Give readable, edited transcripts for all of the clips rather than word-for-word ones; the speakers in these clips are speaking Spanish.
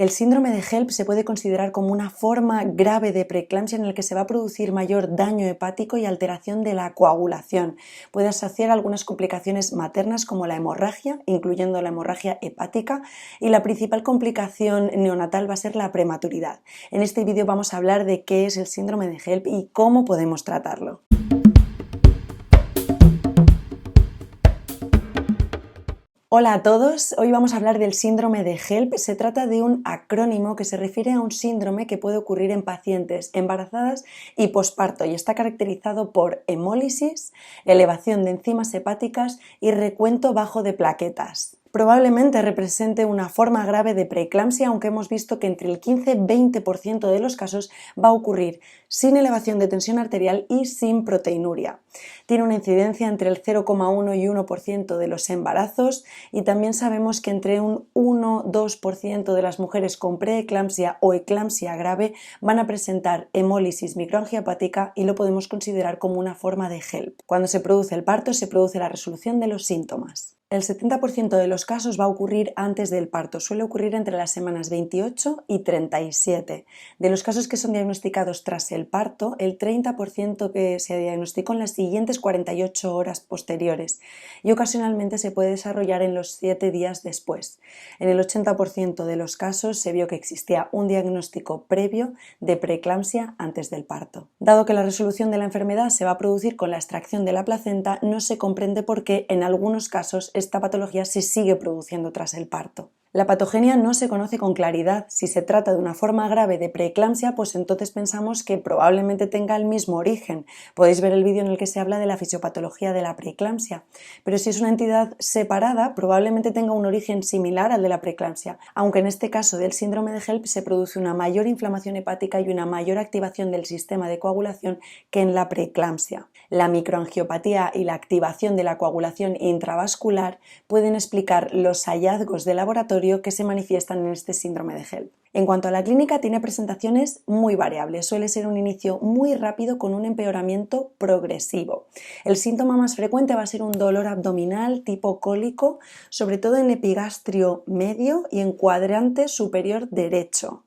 El síndrome de HELLP se puede considerar como una forma grave de preeclampsia en el que se va a producir mayor daño hepático y alteración de la coagulación. Puede asociar algunas complicaciones maternas como la hemorragia, incluyendo la hemorragia hepática, y la principal complicación neonatal va a ser la prematuridad. En este vídeo vamos a hablar de qué es el síndrome de HELLP y cómo podemos tratarlo. Hola a todos, hoy vamos a hablar del síndrome de HELLP. Se trata de un acrónimo que se refiere a un síndrome que puede ocurrir en pacientes embarazadas y posparto y está caracterizado por hemólisis, elevación de enzimas hepáticas y recuento bajo de plaquetas. Probablemente represente una forma grave de preeclampsia, aunque hemos visto que entre el 15-20% de los casos va a ocurrir sin elevación de tensión arterial y sin proteinuria. Tiene una incidencia entre el 0,1 y 1% de los embarazos y también sabemos que entre un 1-2% de las mujeres con preeclampsia o eclampsia grave van a presentar hemólisis microangiopática y lo podemos considerar como una forma de HELLP. Cuando se produce el parto se produce la resolución de los síntomas. El 70% de los casos va a ocurrir antes del parto, suele ocurrir entre las semanas 28 y 37. De los casos que son diagnosticados tras el parto, el 30% que se diagnosticó en las siguientes 48 horas posteriores y ocasionalmente se puede desarrollar en los 7 días después. En el 80% de los casos se vio que existía un diagnóstico previo de preeclampsia antes del parto. Dado que la resolución de la enfermedad se va a producir con la extracción de la placenta, no se comprende por qué en algunos casos esta patología se sigue produciendo tras el parto. La patogenia no se conoce con claridad. Si se trata de una forma grave de preeclampsia, pues entonces pensamos que probablemente tenga el mismo origen. Podéis ver el vídeo en el que se habla de la fisiopatología de la preeclampsia. Pero si es una entidad separada, probablemente tenga un origen similar al de la preeclampsia, aunque en este caso del síndrome de HELLP se produce una mayor inflamación hepática y una mayor activación del sistema de coagulación que en la preeclampsia. La microangiopatía y la activación de la coagulación intravascular pueden explicar los hallazgos de laboratorio que se manifiestan en este síndrome de HELLP. En cuanto a la clínica, tiene presentaciones muy variables. Suele ser un inicio muy rápido con un empeoramiento progresivo. El síntoma más frecuente va a ser un dolor abdominal tipo cólico, sobre todo en epigastrio medio y en cuadrante superior derecho.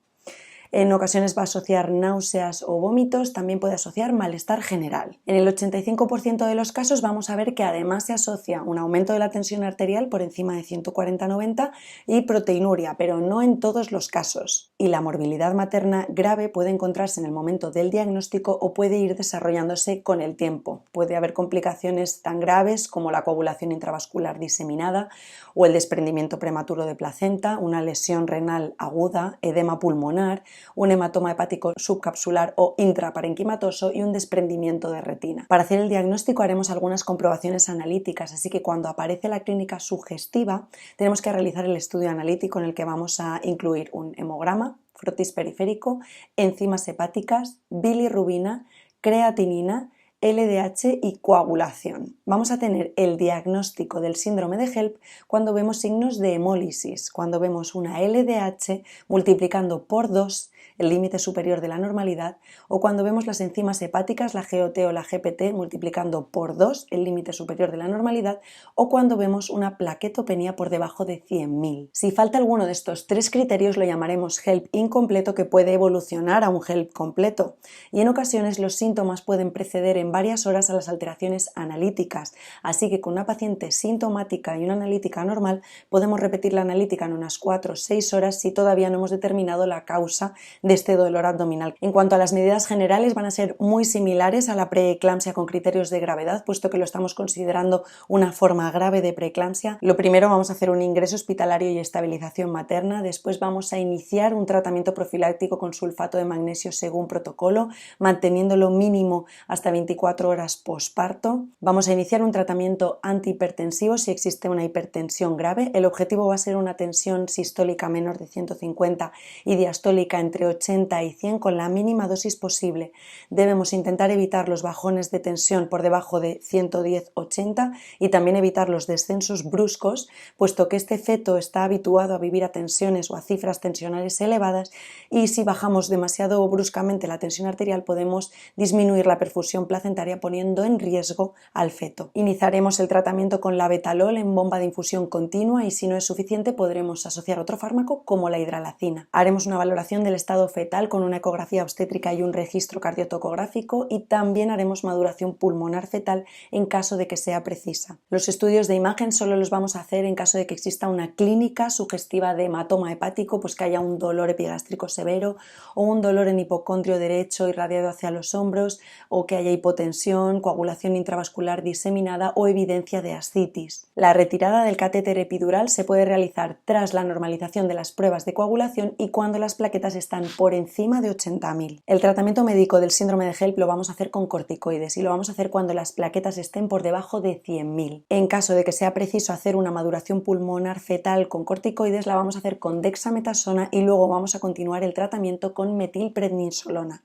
En ocasiones va a asociar náuseas o vómitos, también puede asociar malestar general. En el 85% de los casos vamos a ver que además se asocia un aumento de la tensión arterial por encima de 140/90 y proteinuria, pero no en todos los casos. Y la morbilidad materna grave puede encontrarse en el momento del diagnóstico o puede ir desarrollándose con el tiempo. Puede haber complicaciones tan graves como la coagulación intravascular diseminada o el desprendimiento prematuro de placenta, una lesión renal aguda, edema pulmonar, un hematoma hepático subcapsular o intraparenquimatoso y un desprendimiento de retina. Para hacer el diagnóstico haremos algunas comprobaciones analíticas, así que cuando aparece la clínica sugestiva tenemos que realizar el estudio analítico en el que vamos a incluir un hemograma, frotis periférico, enzimas hepáticas, bilirrubina, creatinina, LDH y coagulación. Vamos a tener el diagnóstico del síndrome de HELLP cuando vemos signos de hemólisis, cuando vemos una LDH multiplicando por 2 el límite superior de la normalidad, o cuando vemos las enzimas hepáticas, la GOT o la GPT, multiplicando por 2 el límite superior de la normalidad, o cuando vemos una plaquetopenia por debajo de 100.000. Si falta alguno de estos 3 criterios lo llamaremos HELLP incompleto, que puede evolucionar a un HELLP completo, y en ocasiones los síntomas pueden preceder en varias horas a las alteraciones analíticas, así que con una paciente sintomática y una analítica normal podemos repetir la analítica en unas 4 o 6 horas si todavía no hemos determinado la causa de este dolor abdominal. En cuanto a las medidas generales, van a ser muy similares a la preeclampsia con criterios de gravedad, puesto que lo estamos considerando una forma grave de preeclampsia. Lo primero, vamos a hacer un ingreso hospitalario y estabilización materna. Después vamos a iniciar un tratamiento profiláctico con sulfato de magnesio según protocolo, manteniéndolo mínimo hasta 24 horas posparto. Vamos a iniciar un tratamiento antihipertensivo si existe una hipertensión grave. El objetivo va a ser una tensión sistólica menor de 150 y diastólica entre 80 y 100 con la mínima dosis posible. Debemos intentar evitar los bajones de tensión por debajo de 110-80 y también evitar los descensos bruscos, puesto que este feto está habituado a vivir a tensiones o a cifras tensionales elevadas, y si bajamos demasiado bruscamente la tensión arterial podemos disminuir la perfusión placentaria placentaria, poniendo en riesgo al feto. Iniciaremos el tratamiento con labetalol en bomba de infusión continua y si no es suficiente podremos asociar otro fármaco como la hidralacina. Haremos una valoración del estado fetal con una ecografía obstétrica y un registro cardiotocográfico y también haremos maduración pulmonar fetal en caso de que sea precisa. Los estudios de imagen solo los vamos a hacer en caso de que exista una clínica sugestiva de hematoma hepático, pues que haya un dolor epigástrico severo o un dolor en hipocondrio derecho irradiado hacia los hombros, o que haya hipotensión, coagulación intravascular diseminada o evidencia de ascitis. La retirada del catéter epidural se puede realizar tras la normalización de las pruebas de coagulación y cuando las plaquetas están por encima de 80.000. El tratamiento médico del síndrome de HELLP lo vamos a hacer con corticoides y lo vamos a hacer cuando las plaquetas estén por debajo de 100.000. En caso de que sea preciso hacer una maduración pulmonar fetal con corticoides, la vamos a hacer con dexametasona y luego vamos a continuar el tratamiento con metilprednisolona.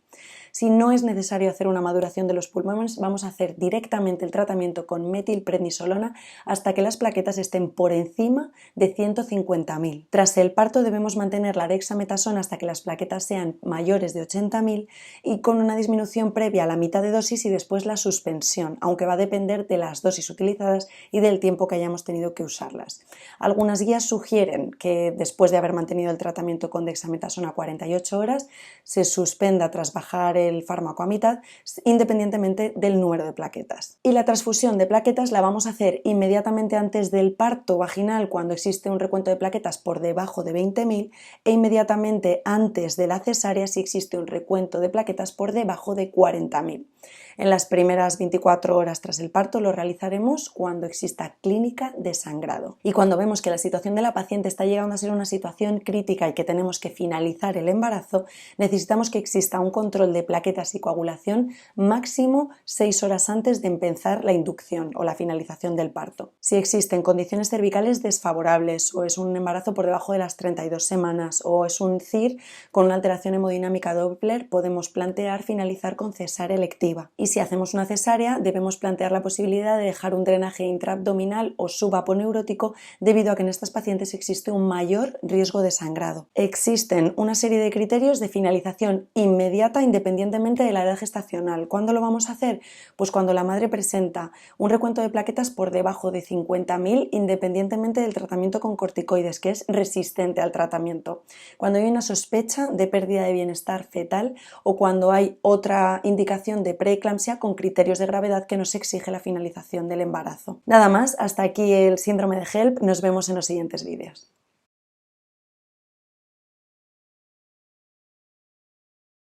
Si no es necesario hacer una maduración de los pulmones, vamos a hacer directamente el tratamiento con metilprednisolona hasta que las plaquetas estén por encima de 150.000. Tras el parto debemos mantener la dexametasona hasta que las plaquetas sean mayores de 80.000 y con una disminución previa a la mitad de dosis y después la suspensión, aunque va a depender de las dosis utilizadas y del tiempo que hayamos tenido que usarlas. Algunas guías sugieren que después de haber mantenido el tratamiento con dexametasona 48 horas, se suspenda tras bajar el fármaco a mitad, independientemente del número de plaquetas. Y la transfusión de plaquetas la vamos a hacer inmediatamente antes del parto vaginal cuando existe un recuento de plaquetas por debajo de 20.000 e inmediatamente antes de la cesárea si existe un recuento de plaquetas por debajo de 40.000. En las primeras 24 horas tras el parto lo realizaremos cuando exista clínica de sangrado. Y cuando vemos que la situación de la paciente está llegando a ser una situación crítica y que tenemos que finalizar el embarazo, necesitamos que exista un control de plaquetas y coagulación máximo 6 horas antes de empezar la inducción o la finalización del parto. Si existen condiciones cervicales desfavorables o es un embarazo por debajo de las 32 semanas o es un CIR con una alteración hemodinámica Doppler, podemos plantear finalizar con cesárea electiva. Y si hacemos una cesárea, debemos plantear la posibilidad de dejar un drenaje intraabdominal o subaponeurótico debido a que en estas pacientes existe un mayor riesgo de sangrado. Existen una serie de criterios de finalización inmediata independientemente de la edad gestacional. ¿Cuándo lo vamos a hacer? Pues cuando la madre presenta un recuento de plaquetas por debajo de 50.000 independientemente del tratamiento con corticoides, que es resistente al tratamiento. Cuando hay una sospecha de pérdida de bienestar fetal o cuando hay otra indicación de preeclampsia con criterios de gravedad que nos exige la finalización del embarazo. Nada más, hasta aquí el síndrome de HELLP. Nos vemos en los siguientes vídeos.